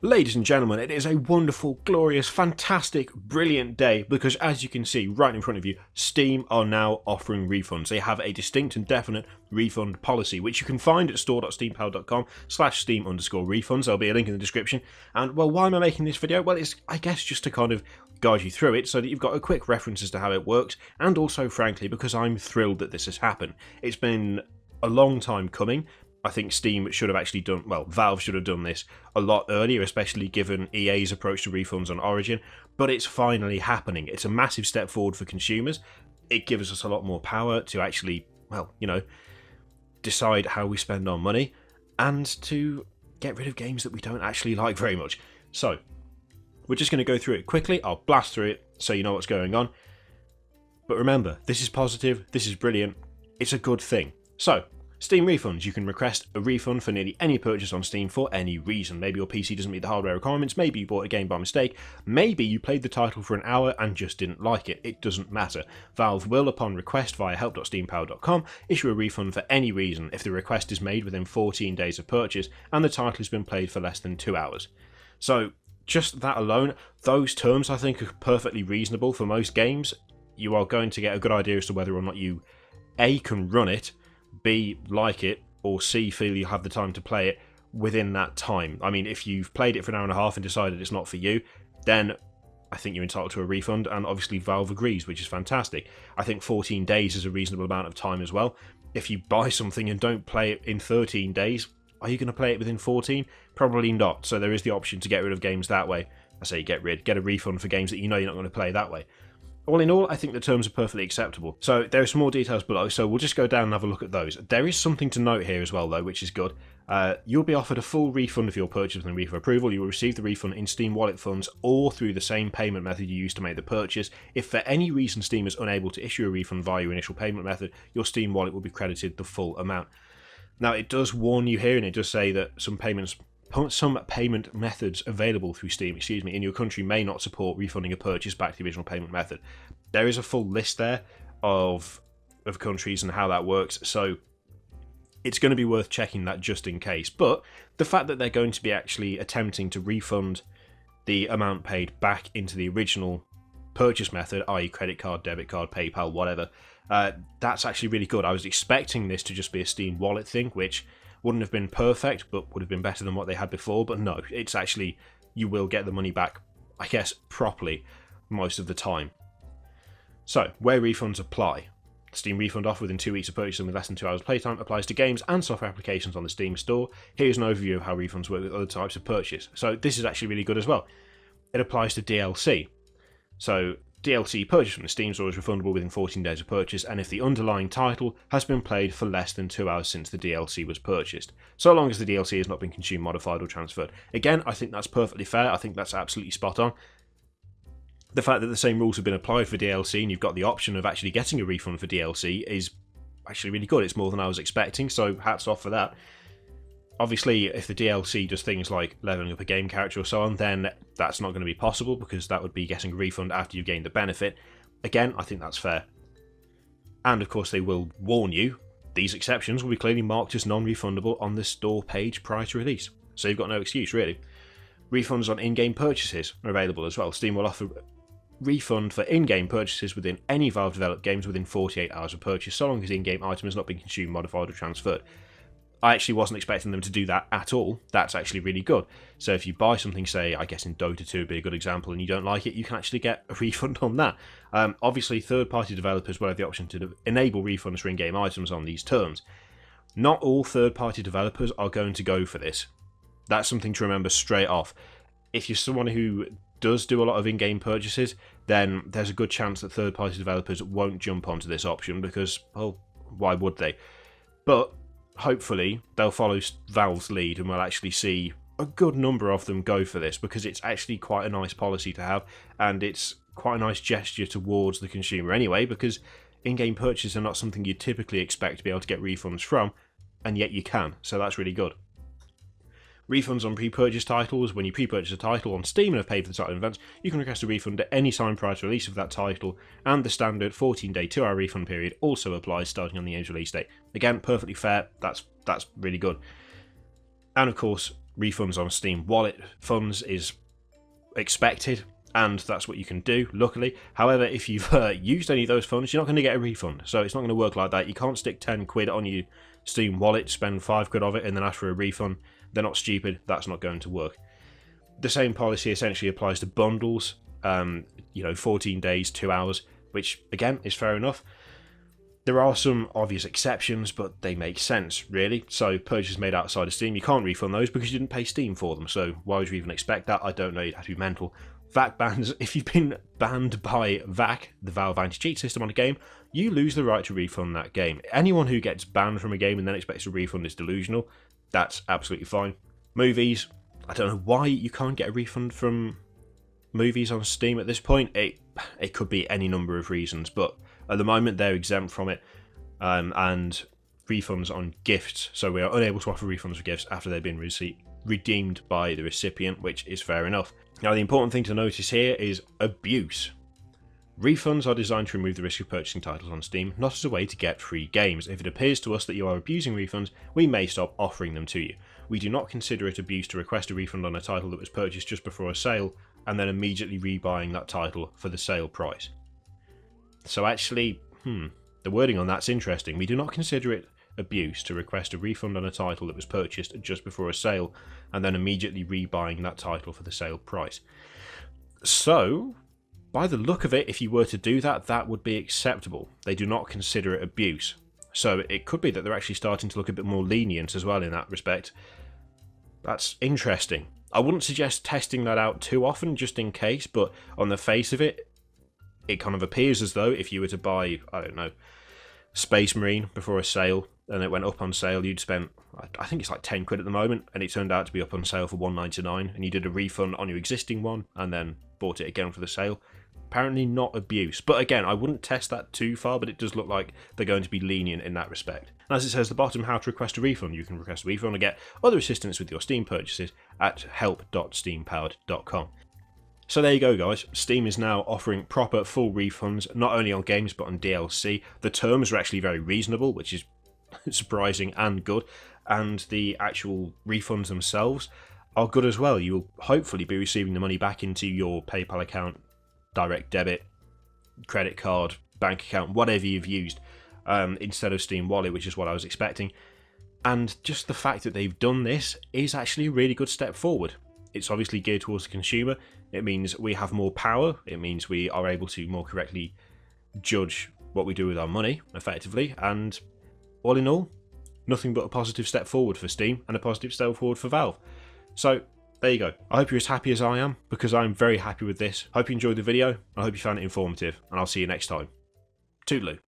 Ladies and gentlemen, it is a wonderful, glorious, fantastic, brilliant day because as you can see right in front of you, Steam are now offering refunds. They have a distinct and definite refund policy, which you can find at store.steampal.com/steam_refunds. There'll be a link in the description. And, well, why am I making this video? Well, it's, I guess, just to kind of guide you through it so that you've got a quick reference as to how it works, and also, frankly, because I'm thrilled that this has happened. It's been a long time coming. I think Steam should have actually done, well, Valve should have done this a lot earlier, especially given EA's approach to refunds on Origin, but it's finally happening. It's a massive step forward for consumers. It gives us a lot more power to actually, well, decide how we spend our money and to get rid of games that we don't actually like very much. So, we're just going to go through it quickly. I'll blast through it so you know what's going on. But remember, this is positive, this is brilliant, it's a good thing. So, Steam refunds. You can request a refund for nearly any purchase on Steam for any reason. Maybe your PC doesn't meet the hardware requirements, maybe you bought a game by mistake, maybe you played the title for an hour and just didn't like it. It doesn't matter. Valve will, upon request via help.steampal.com, issue a refund for any reason if the request is made within 14 days of purchase and the title has been played for less than 2 hours. So, just that alone, those terms I think are perfectly reasonable for most games. You are going to get a good idea as to whether or not you A, can run it, B, like it, or C, feel you have the time to play it within that time. I mean, if you've played it for an hour and a half and decided it's not for you, then I think you're entitled to a refund, and obviously Valve agrees, which is fantastic. I think 14 days is a reasonable amount of time as well. If you buy something and don't play it in 13 days, are you going to play it within 14? Probably not, so there is the option to get rid of games that way. I say get a refund for games that you know you're not going to play that way. All in all, I think the terms are perfectly acceptable. So there are some more details below, so we'll just go down and have a look at those. There is something to note here as well, though, which is good. You'll be offered a full refund of your purchase within refund approval. You will receive the refund in Steam Wallet funds or through the same payment method you used to make the purchase. If for any reason Steam is unable to issue a refund via your initial payment method, your Steam Wallet will be credited the full amount. Now, it does warn you here, and it does say that some payment methods available through Steam, in your country may not support refunding a purchase back to the original payment method. There is a full list there of countries and how that works, so it's going to be worth checking that just in case. But the fact that they're going to be actually attempting to refund the amount paid back into the original purchase method, i.e. credit card, debit card, PayPal, whatever, that's actually really good. I was expecting this to just be a Steam Wallet thing, which wouldn't have been perfect, but would have been better than what they had before. But no, it's actually, you will get the money back, I guess, properly most of the time. So, where refunds apply. Steam refund offer within 2 weeks of purchasing with less than 2 hours playtime applies to games and software applications on the Steam store. Here's an overview of how refunds work with other types of purchase. So this is actually really good as well. It applies to DLC. So DLC purchase from the Steam store is refundable within 14 days of purchase, and if the underlying title has been played for less than 2 hours since the DLC was purchased, so long as the DLC has not been consumed, modified, or transferred. Again, I think that's perfectly fair. I think that's absolutely spot on. The fact that the same rules have been applied for DLC and you've got the option of actually getting a refund for DLC is actually really good. It's more than I was expecting, so hats off for that. Obviously, if the DLC does things like leveling up a game character or so on, then that's not going to be possible because that would be getting a refund after you've gained the benefit. Again, I think that's fair. And of course, they will warn you, these exceptions will be clearly marked as non-refundable on the store page prior to release. So you've got no excuse, really. Refunds on in-game purchases are available as well. Steam will offer refund for in-game purchases within any Valve-developed games within 48 hours of purchase, so long as the in-game item has not been consumed, modified, or transferred. I actually wasn't expecting them to do that at all. That's actually really good. So if you buy something, say, I guess in Dota 2 would be a good example, and you don't like it, you can actually get a refund on that. Obviously, third-party developers will have the option to enable refunds for in-game items on these terms. Not all third-party developers are going to go for this. That's something to remember straight off. If you're someone who does do a lot of in-game purchases, then there's a good chance that third-party developers won't jump onto this option because, well, why would they? But hopefully they'll follow Valve's lead and we'll actually see a good number of them go for this because it's actually quite a nice policy to have, and it's quite a nice gesture towards the consumer anyway, because in-game purchases are not something you'd typically expect to be able to get refunds from, and yet you can, so that's really good. Refunds on pre-purchase titles. When you pre-purchase a title on Steam and have paid for the title in advance, you can request a refund at any time prior to release of that title, and the standard 14-day 2-hour refund period also applies starting on the game's release date. Again, perfectly fair, that's really good. And of course, refunds on Steam Wallet funds is expected, and that's what you can do, luckily. However, if you've used any of those funds, you're not going to get a refund, so it's not going to work like that. You can't stick 10 quid on your Steam Wallet, spend 5 quid of it, and then ask for a refund. They're not stupid. That's not going to work. The same policy essentially applies to bundles, 14 days, 2 hours, which, again, is fair enough. There are some obvious exceptions, but they make sense, really. So, purchases made outside of Steam, you can't refund those because you didn't pay Steam for them. So, why would you even expect that? I don't know, you'd have to be mental. VAC bans, if you've been banned by VAC, the Valve anti-cheat system on a game, you lose the right to refund that game. Anyone who gets banned from a game and then expects a refund is delusional. That's absolutely fine. Movies, I don't know why you can't get a refund from movies on Steam at this point. It could be any number of reasons, but at the moment they're exempt from it. And refunds on gifts, so we are unable to offer refunds for gifts after they've been redeemed by the recipient, which is fair enough. Now, the important thing to notice here is abuse. Refunds are designed to remove the risk of purchasing titles on Steam, not as a way to get free games. If it appears to us that you are abusing refunds, we may stop offering them to you. We do not consider it abuse to request a refund on a title that was purchased just before a sale, and then immediately rebuying that title for the sale price. So actually, the wording on that's interesting. We do not consider it abuse to request a refund on a title that was purchased just before a sale, and then immediately rebuying that title for the sale price. So, by the look of it, if you were to do that, that would be acceptable. They do not consider it abuse. So it could be that they're actually starting to look a bit more lenient as well in that respect. That's interesting. I wouldn't suggest testing that out too often, just in case, but on the face of it, it kind of appears as though if you were to buy, I don't know, Space Marine before a sale, and it went up on sale, you'd spent, I think it's like 10 quid at the moment, and it turned out to be up on sale for $1.99, and you did a refund on your existing one, and then bought it again for the sale. Apparently not abuse. But again, I wouldn't test that too far, but it does look like they're going to be lenient in that respect. And as it says at the bottom, how to request a refund. You can request a refund and get other assistance with your Steam purchases at help.steampowered.com. So there you go, guys. Steam is now offering proper full refunds, not only on games but on DLC. The terms are actually very reasonable, which is surprising and good. And the actual refunds themselves are good as well. You'll hopefully be receiving the money back into your PayPal account, direct debit, credit card, bank account, whatever you've used, instead of Steam Wallet, which is what I was expecting. And just the fact that they've done this is actually a really good step forward. It's obviously geared towards the consumer. It means we have more power. It means we are able to more correctly judge what we do with our money, effectively. And all in all, nothing but a positive step forward for Steam and a positive step forward for Valve. So there you go. I hope you're as happy as I am, because I'm very happy with this. Hope you enjoyed the video. I hope you found it informative, and I'll see you next time. Toodaloo.